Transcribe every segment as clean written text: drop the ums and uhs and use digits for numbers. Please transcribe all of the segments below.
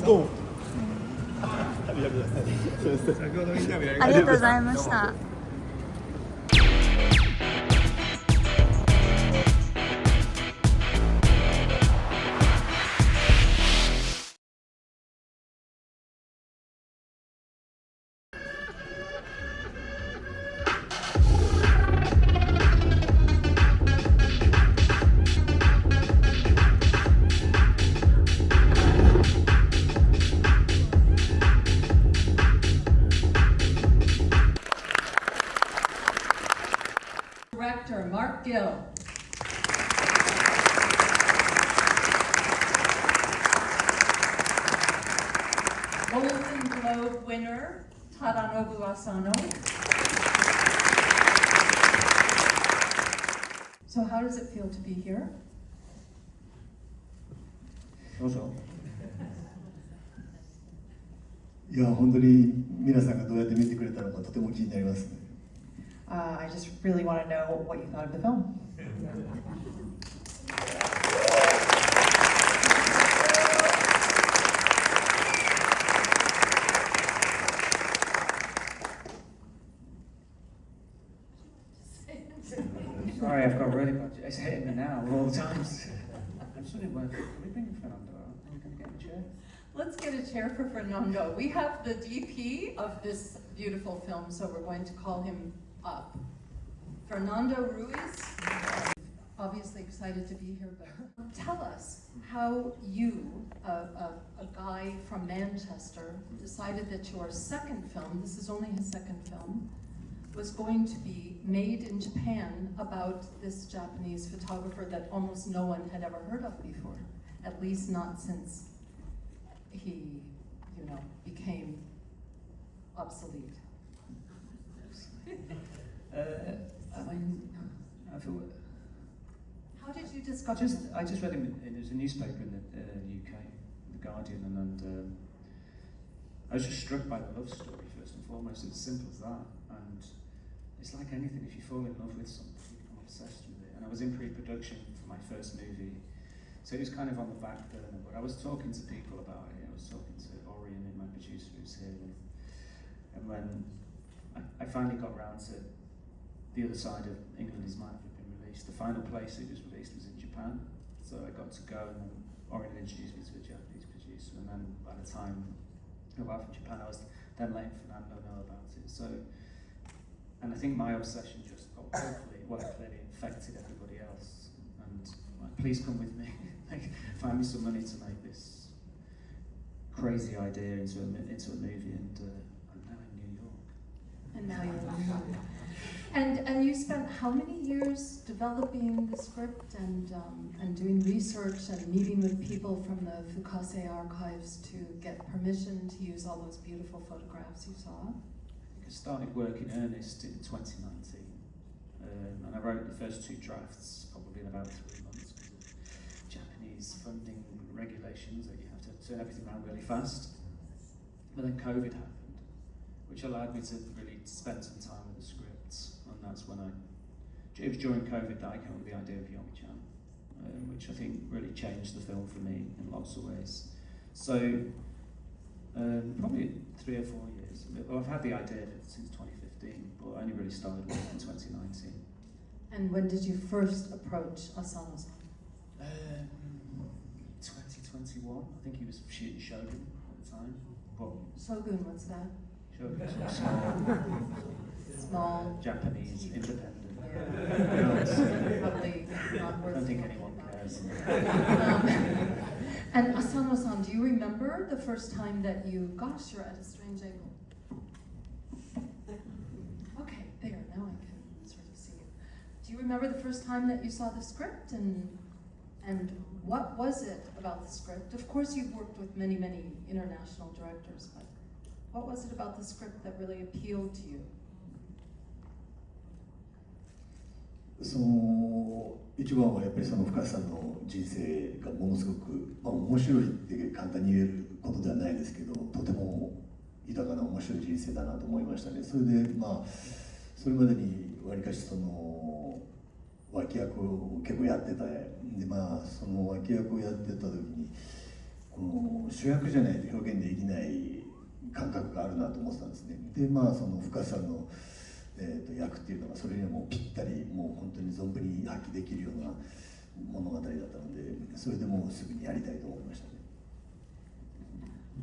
どうも。ありがとうございました。Director Mark Gill. Golden Globe winner Tadanobuasano. So how does it feel to be here? どうぞ。いや、本当に皆さんがどうやって見てくれたのかとても気になりますね。I just really want to know what you thought of the film. Sorry, I've got really bad. It's hitting me now all the times. I'm sorry, can we bring Fernando out? Are we going to get a chair? Let's get a chair for Fernando. We have the DP of this beautiful film, so we're going to call him up. Fernando Ruiz, obviously excited to be here, but tell us how you, a guy from Manchester, decided that your second film, this is only his second film, was going to be made in Japan about this Japanese photographer that almost no one had ever heard of before, at least not since he, became obsolete. I feel. How did you discover? I just read him. There's a newspaper in the UK, The Guardian, and I was just struck by the love story first and foremost. It's as simple as that, and it's like anything. If you fall in love with something, you become obsessed with it. And I was in pre-production for my first movie, so it was kind of on the back burner. But I was talking to people about it. I was talking to Orion, my producer, who's here, and when I finally got around to the other side of England is might have been released. The final place it was released was in Japan, so I got to go, and then Orion introduced me to a Japanese producer, and then by the time I arrived from Japan, I was then letting Fernando know about it. So, and I think my obsession just hopefully, clearly infected everybody else. And please come with me, find me some money to make this crazy idea into a movie, and I'm now in New York. And now you're in New York. And you spent how many years developing the script and doing research and meeting with people from the Fukase archives to get permission to use all those beautiful photographs you saw? I started work in earnest in 2019, and I wrote the first two drafts probably in about 3 months because of Japanese funding regulations that you have to turn everything around really fast. But then COVID happened, which allowed me to really spend some time with the scripts, and that's when it was during COVID that I came up with the idea of Yomi-chan, which I think really changed the film for me in lots of ways. So probably 3 or 4 years. Well, I've had the idea since 2015, but I only really started work in 2019. And when did you first approach Asano-san? 2021. I think he was shooting Shogun at the time. But Shogun, what's that? Shogun is a Small Japanese independent. Yeah. Probably not I worth don't think talking anyone about. cares. And Asano-san, do you remember the first time that gosh, you're at a strange angle. Okay, there, now I can sort of see you. Do you remember the first time that you saw the script, and what was it about the script? Of course you've worked with many, many international directors, but what was it about the script that really appealed to you? 一番はやっぱり深谷さんの人生がものすごく、面白いって簡単に言えることではないですけど、とても豊かな面白い人生だなと思いましたね。それでそれまでにわりかし脇役を結構やってたで、その脇役をやってた時に主役じゃないと表現できない感覚があるなと思ってたんですね。でまあその深さんの、役っていうのがそれにはもうぴったりもう本当に存分に発揮できるような物語だったので、それでもうすぐにやりたいと思いましたね。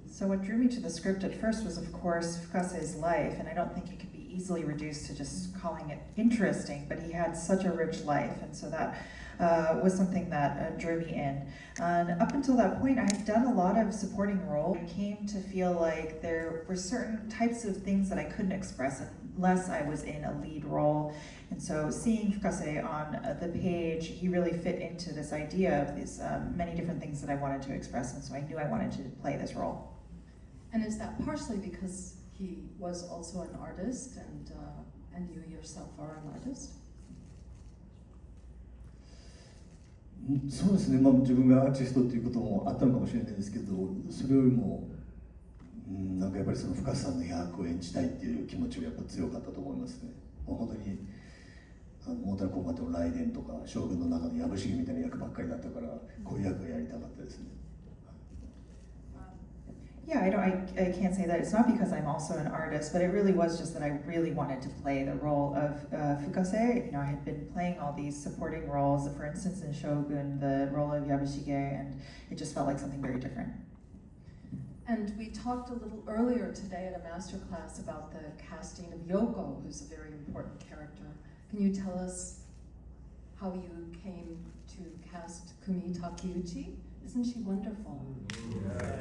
So what drew me to the script at first was, of course, Fukase's life, and I don't think it could be easily reduced to just calling it interesting, but he had such a rich life, and so that was something that drew me in. And up until that point, I had done a lot of supporting roles. I came to feel like there were certain types of things that I couldn't express unless I was in a lead role. And so seeing Fukase on the page, he really fit into this idea of these many different things that I wanted to express, and so I knew I wanted to play this role. And is that partially because he was also an artist, and you yourself are an artist? そうですね、まあ、自分がアーティストっていうこともあったのかもしれないですけど、それよりも、なんかやっぱりその深瀬さんの役を演じたいっていう気持ちがやっぱ強かったと思いますね。本当にモータルコンバットの雷電とか将軍の中の藪重みたいな役ばっかりだったから、こういう役がやりたかったですね。Yeah, I can't say that it's not because I'm also an artist, but it really was just that I really wanted to play the role of Fukase. You know, I had been playing all these supporting roles, for instance in Shogun, the role of Yabushige, and it just felt like something very different. And we talked a little earlier today at a master class about the casting of Yoko, who's a very important character. Can you tell us how you came to cast Kumitakiuchi? Isn't she wonderful?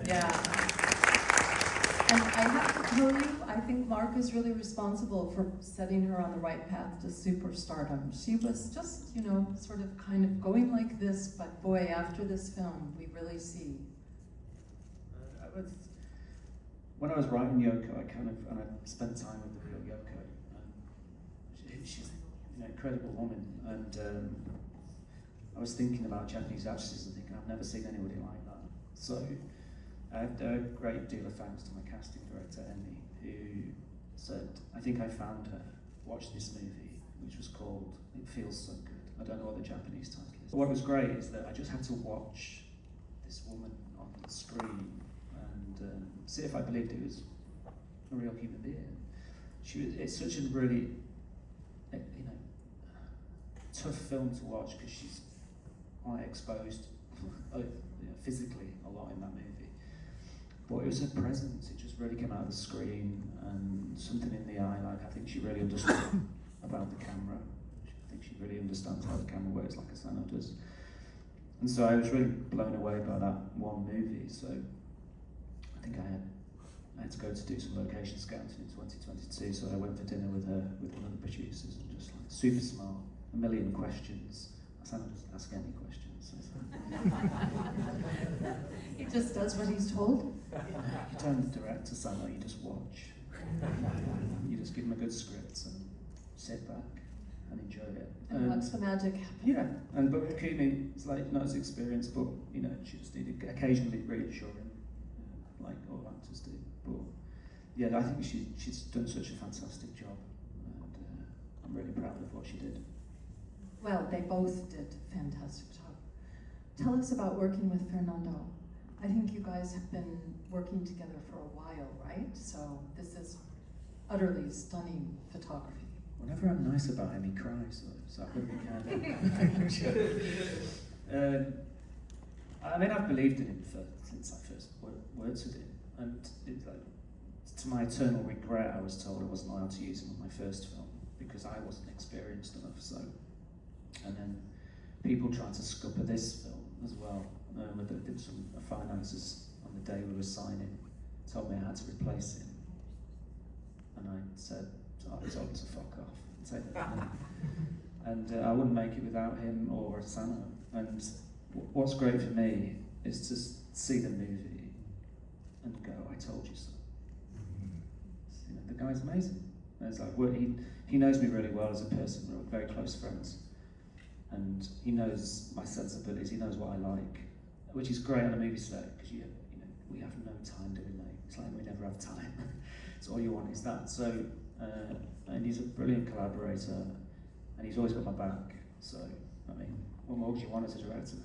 Yeah. And I have to tell you, I think Mark is really responsible for setting her on the right path to superstardom. She was just, you know, sort of kind of going like this, but boy, after this film, we really see. When I was writing Yoko, I spent time with the real Yoko. She's an incredible woman, and I was thinking about Japanese actresses and thinking I've never seen anybody like that. So I had a great deal of thanks to my casting director, Emmy, who said, I think I found her, watch this movie, which was called It Feels So Good. I don't know what the Japanese title is. What was great is that I just had to watch this woman on the screen and see if I believed it was a real human being. It's such a really, tough film to watch because she's quite exposed physically a lot in that movie. But it was her presence, it just really came out of the screen, and something in the eye, like I think she really understood about the camera. I think she really understands how the camera works like Asano does. And so I was really blown away by that one movie, so I think I had to go to do some location scouting in 2022, so I went for dinner with her, with one of the producers, and just like super smart, a million questions. Asano doesn't ask any questions. He just does what he's told? You don't direct Asano, you just watch. You just give him a good script and sit back and enjoy it. And watch the magic happen. Yeah, and but with Kumi, it's like not as experienced, but she just needed occasionally reassuring, like all actors do. But yeah, I think she's done such a fantastic job, and I'm really proud of what she did. Well, they both did a fantastic job. Tell us about working with Fernando. I think you guys have been working together for a while, right? So this is utterly stunning photography. Whenever I'm nice about him, he cries, so I've got to be careful. I mean, I've believed in him since I first worked with him, and to my eternal regret, I was told I wasn't allowed to use him on my first film because I wasn't experienced enough. So, and then people tried to scupper this film as well. They did some finances on the day we were signing, told me I had to replace him, and I said, I was told to fuck off and take that money. And I wouldn't make it without him or Asano. And what's great for me is to see the movie and go, I told you so. The guy's amazing. And it's like, he knows me really well as a person. We're very close friends. And he knows my sensibilities, he knows what I like, which is great on a movie set because we have no time doing that. It's like we never have time. So all you want is that. So, and he's a brilliant collaborator, and he's always got my back. So, I mean, what more would you want as a director?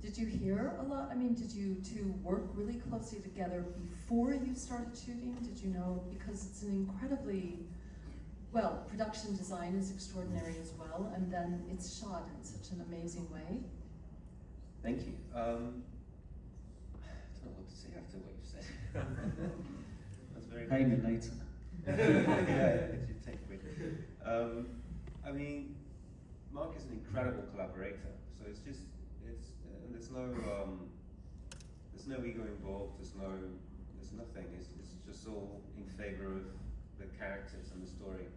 Did you hear a lot? I mean, did you two work really closely together before you started shooting? Did you know, because it's an incredibly, well, production design is extraordinary as well, and then it's shot in such an amazing way. Thank you. I don't know what to say after what you said. That's very Pay me later. yeah, it's your take quick. I mean, Mark is an incredible collaborator. So it's just, there's no ego involved. There's nothing. It's just all in favor of the characters and the story.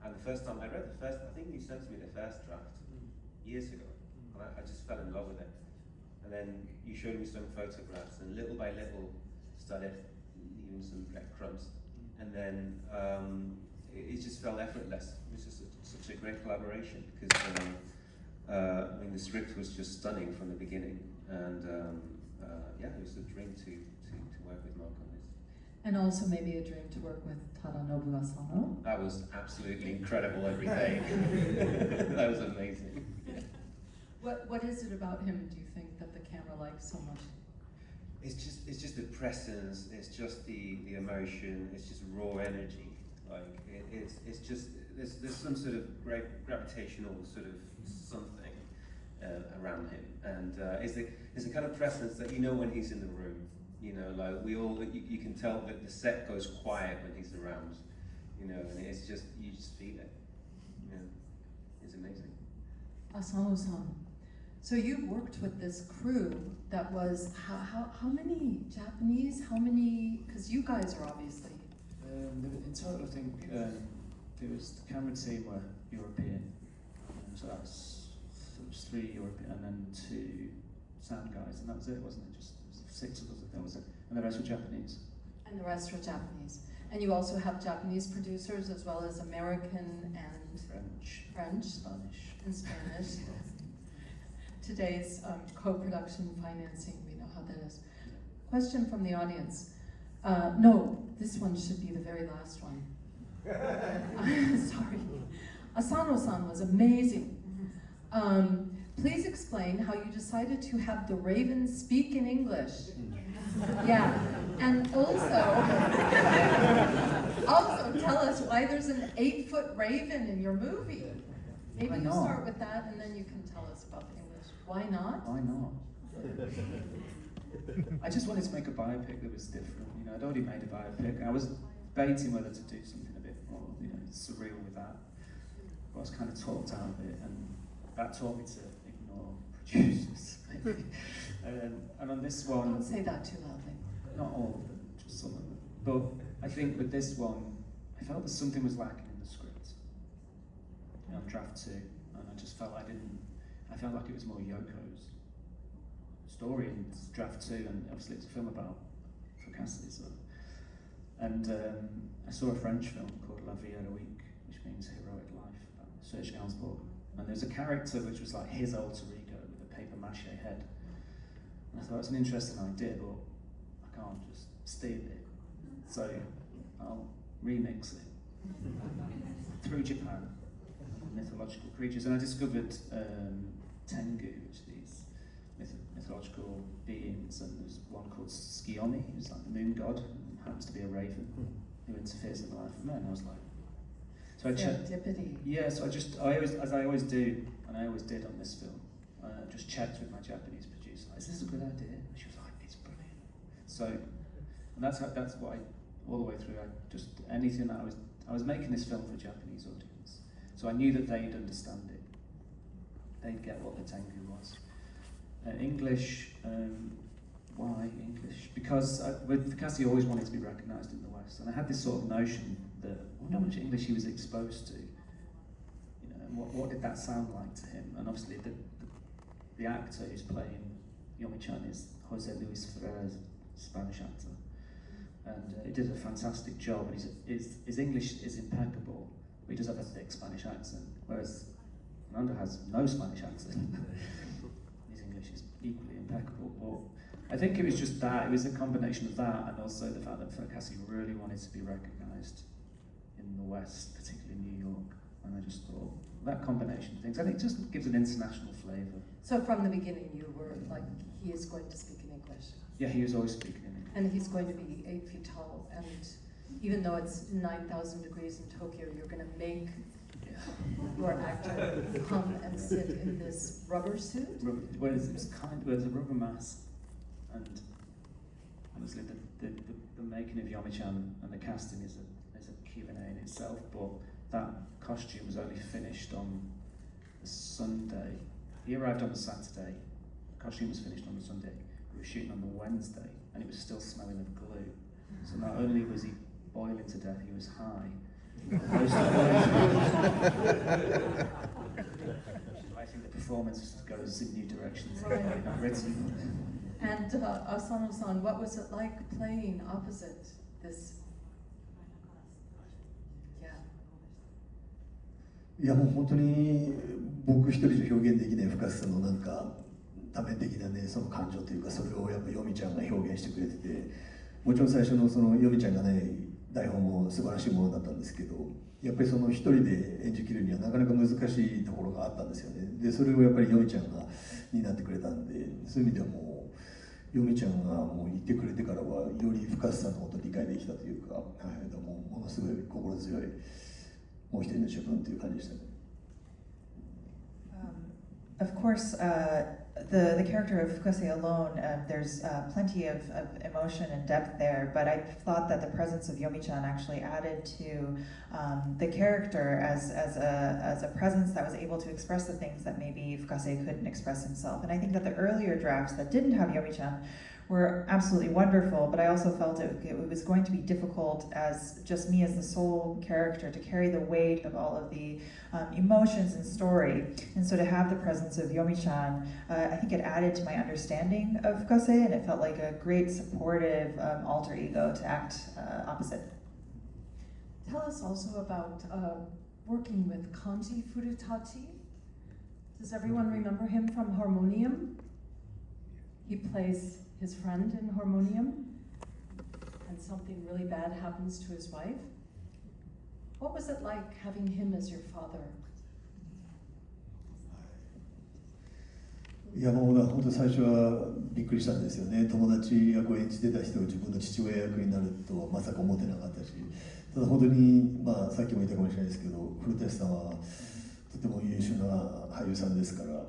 And the first time I read I think you sent me the first draft years ago, and I just fell in love with it. And then you showed me some photographs, and little by little started leaving some breadcrumbs. And then it just felt effortless. It was just such a great collaboration because I mean the script was just stunning from the beginning, and yeah, it was a dream to work with Mark on this. And also maybe a dream to work with Tadanobuasano. That was absolutely incredible every day. That was amazing. What is it about him, do you think, that the camera likes so much? It's just the presence. It's just the emotion. It's just raw energy. Like it's just there's some sort of gravitational sort of something around him, and it's the kind of presence that you know when he's in the room. You know, like you can tell that the set goes quiet when he's around. You know, and it's just you just feel it. You know, it's amazing. Asano-san, so you worked with this crew that was how many Japanese? How many? Because you guys are obviously. In total, I think there was the camera team were European, so that was 3 European, and then 2 sound guys, and that was it, wasn't it? Just 6 of us, that was it, and the rest were Japanese. And the rest were Japanese. And you also have Japanese producers as well as American and French, Spanish, and Spanish. Today's co-production financing, we know how that is. Question from the audience. No, this one should be the very last one. Sorry. Asano-san was amazing. Please explain how you decided to have the ravens speak in English. Yeah, and also tell us why there's an 8-foot raven in your movie. Maybe you start with that and then you can tell us about the English. Why not? Why not? I just wanted to make a biopic that was different. You know, I'd already made a biopic. I was debating whether to do something a bit more, you know, surreal with that. But I was kind of talked out of it, and that taught me to ignore producers. And on this one, Don't say that too loudly. not all of them, just some of them. But I think with this one, I felt that something was lacking in the script. You know, on draft 2, and I just felt I felt like it was more Yoko's story in draft 2, and obviously it's a film about Fukase. So. And I saw a French film called La Vie Héroïque, which means heroic life, about Serge Gainsbourg. And there's a character which was like his alter ego with a paper mache head. And I thought it's an interesting idea, but I can't just steal it. So I'll remix it through Japan, mythological creatures. And I discovered Tengu, which are these mythological beings, and there's one called Skioni, who's like the moon god, and happens to be a raven who interferes in the life of men. I was like, so I checked. Yeah, so as I always do, and I always did on this film, just checked with my Japanese producer. Is this a good idea? And she was like, it's brilliant. So, and that's what I all the way through. Anything that I was making this film for a Japanese audience, so I knew that they'd understand it. They'd get what the Tengu was. English, why English? Because with Fukase, I always wanted to be recognised in the West, and I had this sort of notion that I wonder how much English he was exposed to. You know, and what did that sound like to him? And obviously, the actor who's playing Yomi-chan is Jose Luis Ferrer's Spanish actor, and he did a fantastic job. And his English is impeccable, but he does have a thick Spanish accent, whereas Fernando has no Spanish accent. English is equally impeccable, but I think it was just that, it was a combination of that and also the fact that Fukase really wanted to be recognised in the West, particularly New York. And I just thought, that combination of things, I think it just gives an international flavour. So from the beginning you were like, he is going to speak in English. Yeah, he was always speaking in English. And he's going to be 8 feet tall, and even though it's 9,000 degrees in Tokyo, you're going to make your actor come and sit in this rubber suit? Well, it was a rubber mask, and honestly, the making of Yomi-chan and the casting is a Q&A in itself, but that costume was only finished on the Sunday. He arrived on the Saturday, the costume was finished on the Sunday, we were shooting on the Wednesday, and it was still smelling of glue. So not only was he boiling to death, he was high. I think the performance goes in new directions. Right. Not written. And Asano-san, what was it like playing opposite this? Yeah. いやもう本当に僕一人じゃ表現できない深さのなんか多面的なねその感情というかそれをやっぱヨミちゃんが表現してくれててもちろん最初のそのヨミちゃんがね台本も素晴らしいものだったんですけどやっぱりその一人で演じきるにはなかなか難しいところがあったんですよねでそれをやっぱりヨミちゃんが担ってくれたんでそういう意味ではもうヨミちゃんがもう言ってくれてからはより深さのことを理解できたというか、はい、でもものすごい心強いもう一人の自分という感じでしたね。Of course, the character of Fukase alone, there's plenty of emotion and depth there, but I thought that the presence of Yomi-chan actually added to the character as a presence that was able to express the things that maybe Fukase couldn't express himself. And I think that the earlier drafts that didn't have Yomi-chan were absolutely wonderful, but I also felt it was going to be difficult as just me as the sole character to carry the weight of all of the emotions and story. And so to have the presence of Yomi-chan, I think it added to my understanding of Fukase, and it felt like a great supportive alter ego to act opposite. Tell us also about working with Kanji Furutachi. Does everyone remember him from Harmonium? He plays his friend in Harmonium, and something really bad happens to his wife. What was it like having him as your father? いやもう本当最初はびっくりしたんですよね友達役を演じてた人が自分の父親役になるとはまさか思ってなかったしただ本当にまあさっきも言ったかもしれないですけど古舘さんはとても優秀な俳優さんですから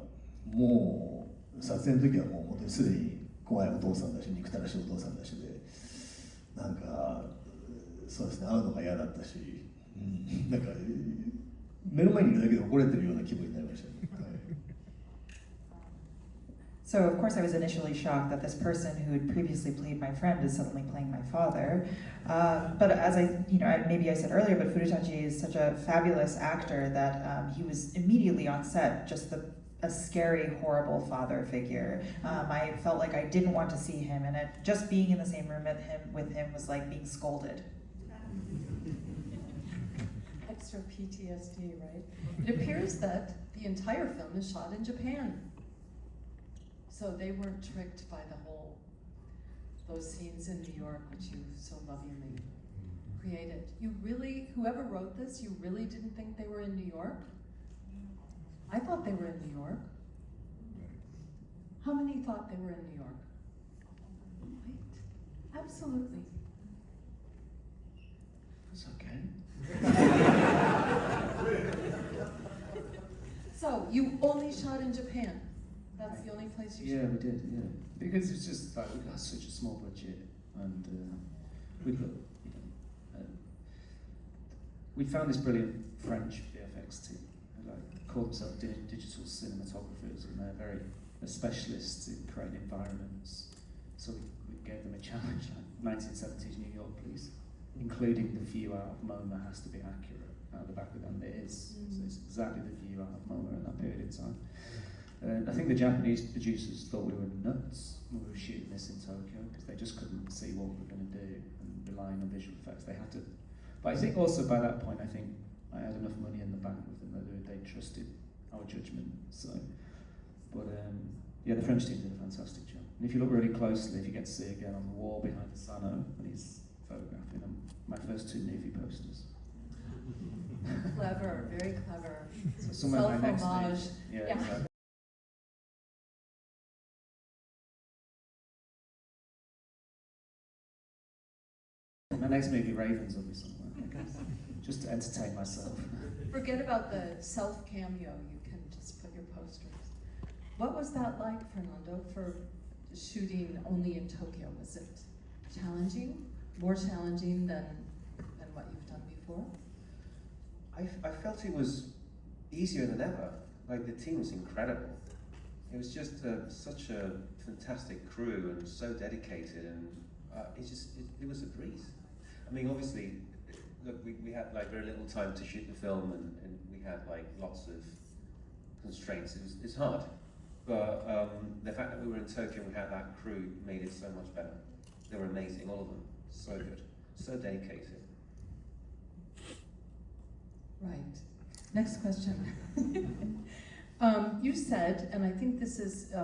もう撮影の時はもう本当にすでに怖いお父さんだし憎たらしいお父さんだしでなんかそうですね会うのが嫌だったし、なんか目の前にいるだけで怒られてるような気分になりましたね。So of course I was initially shocked that this person who had previously played my friend is suddenly playing my father. But as maybe I said earlier, but Furutachi is such a fabulous actor that he was immediately on set just a scary, horrible father figure. I felt like I didn't want to see him, and just being in the same room with him was like being scolded. Extra PTSD, right? It appears that the entire film is shot in Japan. So they weren't tricked by those scenes in New York, which you so lovingly created. Whoever wrote this, you really didn't think they were in New York? I thought they were in New York. How many thought they were in New York? Right. Absolutely. It's okay. So, you only shot in Japan? That's the only place you shot? Yeah, we did, yeah. Because it's just like, we got such a small budget, and we found this brilliant French VFX team. Call themselves digital cinematographers, and they're specialists in creating environments. So we gave them a challenge, like 1970s New York, please, including the view out of MoMA has to be accurate out of the back of them. It is. So it's exactly the view out of MoMA at that period in time. I think the Japanese producers thought we were nuts when we were shooting this in Tokyo because they just couldn't see what we were going to do and relying on visual effects. They had to. But I think also by that point, I think I had enough money in the bank with them that they trusted our judgment. So, but yeah, the French team did a fantastic job. And if you look really closely, if you get to see again on the wall behind Asano, and he's photographing them, my first two movie posters. Clever, very clever. So somewhere my next Self-homage. stage. Yeah, Yeah. exactly. My next movie, Ravens, will be somewhere, I guess. Just to entertain myself. Forget about the self-cameo, you can just put your posters. What was that like, Fernando, for shooting only in Tokyo? Was it challenging? More challenging than what you've done before? I felt it was easier than ever. Like, the team was incredible. It was just such a fantastic crew and so dedicated, and it was a breeze. I mean, obviously, look, we had like very little time to shoot the film, and we had like lots of constraints. It's hard, but the fact that we were in Tokyo and we had that crew made it so much better. They were amazing, all of them. So good, so dedicated. Right. Next question. You said, and I think this is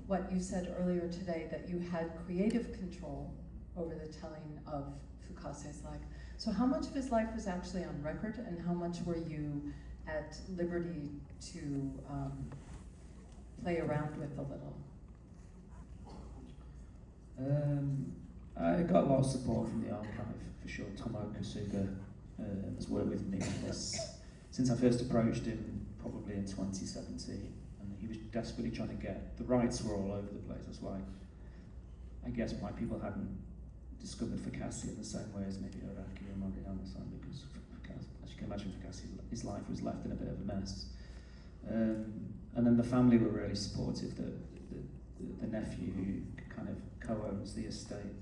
what you said earlier today, that you had creative control over the telling of Fukase's life. So how much of his life was actually on record, and how much were you at liberty to play around with a little? I got a lot of support from the archive, for sure. Tomo Kasuga has worked with me on this since I first approached him, probably in 2017, and he was desperately trying to get, the rights were all over the place. That's why, I guess, why people hadn't discovered Fukase in the same way as maybe Araki or Moriyama-san, because as you can imagine, Fukase, his life was left in a bit of a mess. And then the family were really supportive, the nephew who kind of co-owns the estate.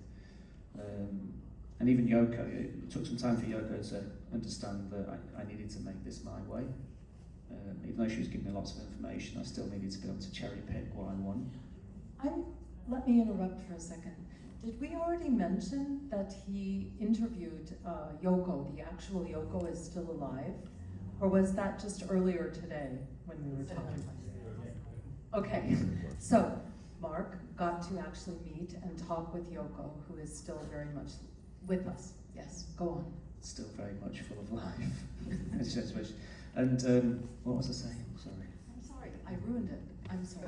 And even Yoko, it took some time for Yoko to understand that I needed to make this my way. Even though she was giving me lots of information, I still needed to be able to cherry pick what I want. Let me interrupt for a second. Did we already mention that he interviewed Yoko, the actual Yoko is still alive? Or was that just earlier today when we were talking about it? Okay, so Mark got to actually meet and talk with Yoko, who is still very much with us. Yes, go on. Still very much full of life. And what was I saying? Sorry. I'm sorry, I ruined it. I'm sorry.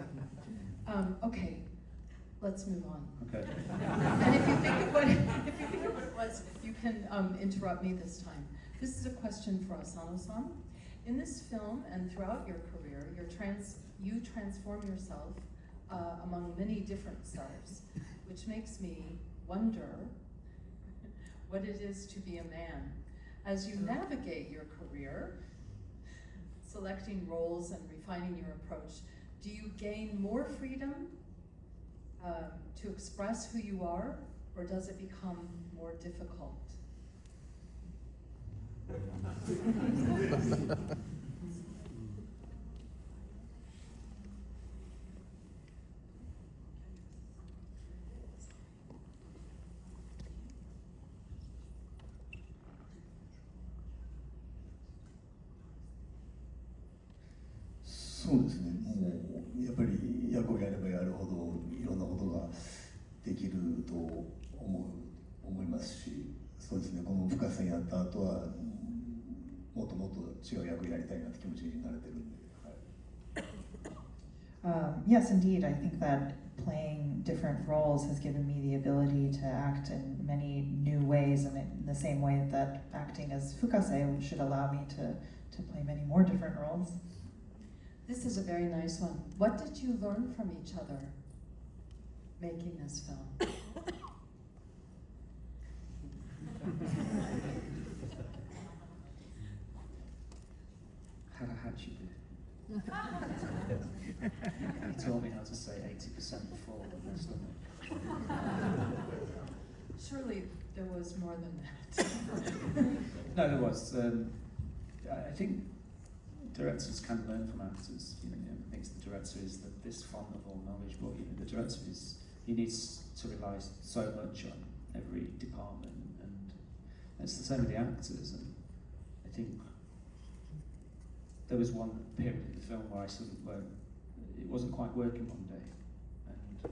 Okay, let's move on. Okay. And if you think of what it was, you can interrupt me this time. This is a question for Asano-san. In this film and throughout your career, you transform yourself among many different selves, which makes me wonder what it is to be a man. As you navigate your career, selecting roles and refining your approach, do you gain more freedom to express who you are, or does it become more difficult?そうですね、もうやっぱり役をやればやるほどいろんなことができると思いますし、そうですね、この深瀬やった後はもっともっと違う役やりたいなって気持ちになれてるんで、はい。Yes, indeed. I think that playing different roles has given me the ability to act in many new ways, and in the same way that acting as Fukase should allow me to play many more different roles. This is a very nice one. What did you learn from each other making this film? Harahachi. He taught me how to say 80% before the stomach. Surely there was more than that. No, there was. I think directors can learn from actors. You know, I think the director is this fond of all knowledge, but the director he needs to rely so much on every department, and it's the same with the actors. And I think there was one period in the film where it wasn't quite working one day, and it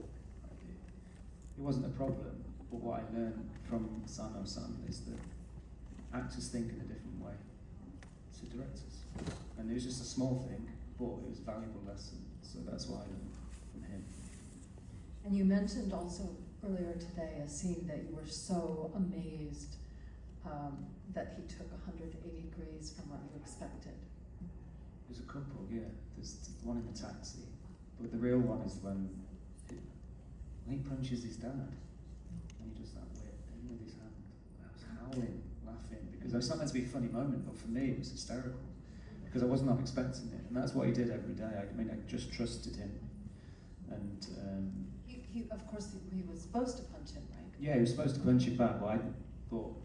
wasn't a problem. But what I learned from Sano-san is that actors think in a different way. to directors. And it was just a small thing, but it was a valuable lesson. So that's what I learned from him. And you mentioned also earlier today a scene that you were so amazed that he took 180 degrees from what you expected. There's a couple, yeah. There's the one in the taxi, but the real one is when he punches his dad, and he does that thing with his hand. I was howling, laughing, because it's not meant to be a funny moment, but for me it was hysterical, because I was not expecting it, and that's what he did every day. I mean, I just trusted him, and he of course, he was supposed to punch him, right? yeah, he was supposed to punch him back, but I thought,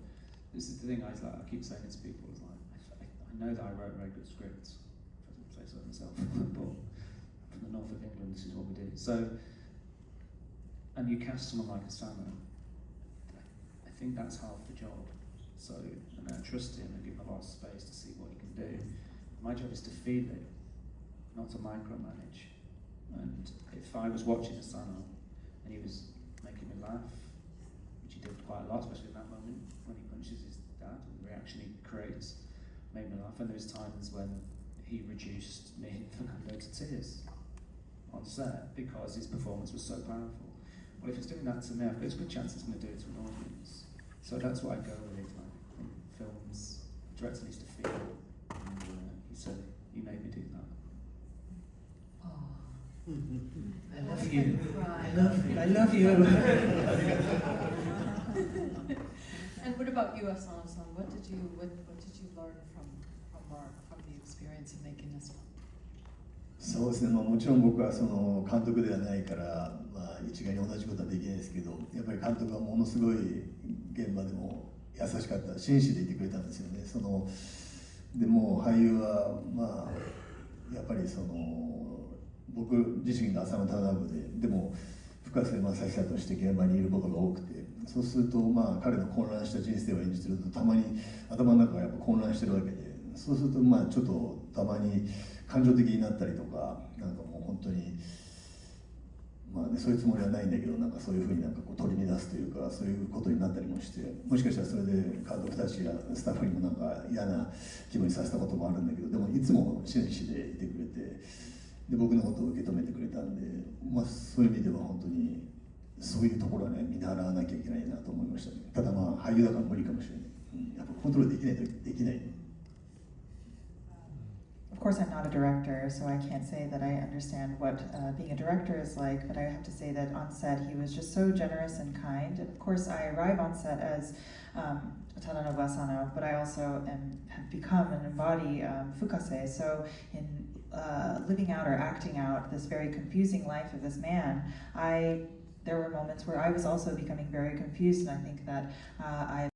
this is the thing I keep saying it to people, is like, I know that I wrote a very good script, if I didn't say so myself, but from the north of England, this is what we did. So, and you cast someone like Asano, I think that's half the job. So, and I trust him and give him a lot of space to see what he can do. My job is to feel it, not to micromanage. And if I was watching Asano and he was making me laugh, which he did quite a lot, especially in that moment when he punches his dad, and the reaction he creates made me laugh. And there was times when he reduced me and Fernando to tears on set because his performance was so powerful. Well, if it's doing that to me, I've got a good chance it's going to do it to an audience. So that's what I go with it. Like in films, the director needs to feel it. And he said, "You made me do that." Oh. I love you. I love you. And what about you, Asano-san? What did you learn from Mark, from the experience of making this one? そうですね、もちろん僕はその監督ではないから、一概に同じことはできないですけど、やっぱり監督はものすごい現場でも優しかった、真摯でいてくれたんですよね。でも俳優はやっぱり僕自身が浅野忠信でも深瀬正久として現場にいることが多くて、そうすると彼の混乱した人生を演じてるとたまに頭の中がやっぱ混乱してるわけで、そうするとちょっとたまに感情的になったりとか、なんかもう本当にそういうつもりはないんだけど、なんかそういうふうに取り乱すというか、そういうことになったりもして、もしかしたらそれで監督たちやスタッフにもなんか嫌な気分にさせたこともあるんだけど、でもいつも真摯でいてくれて、で僕のことを受け止めてくれたんで、そういう意味では本当にそういうところはね、見習わなきゃいけないなと思いましたね。ただ俳優だから無理かもしれない。やっぱコントロールできないとできない。Of course, I'm not a director, so I can't say that I understand what being a director is like, but I have to say that on set he was just so generous and kind. And of course, I arrive on set as tadanobuasano, but I also have become and embody Fukase. So in living out or acting out this very confusing life of this man, there were moments where I was also becoming very confused, and I think that I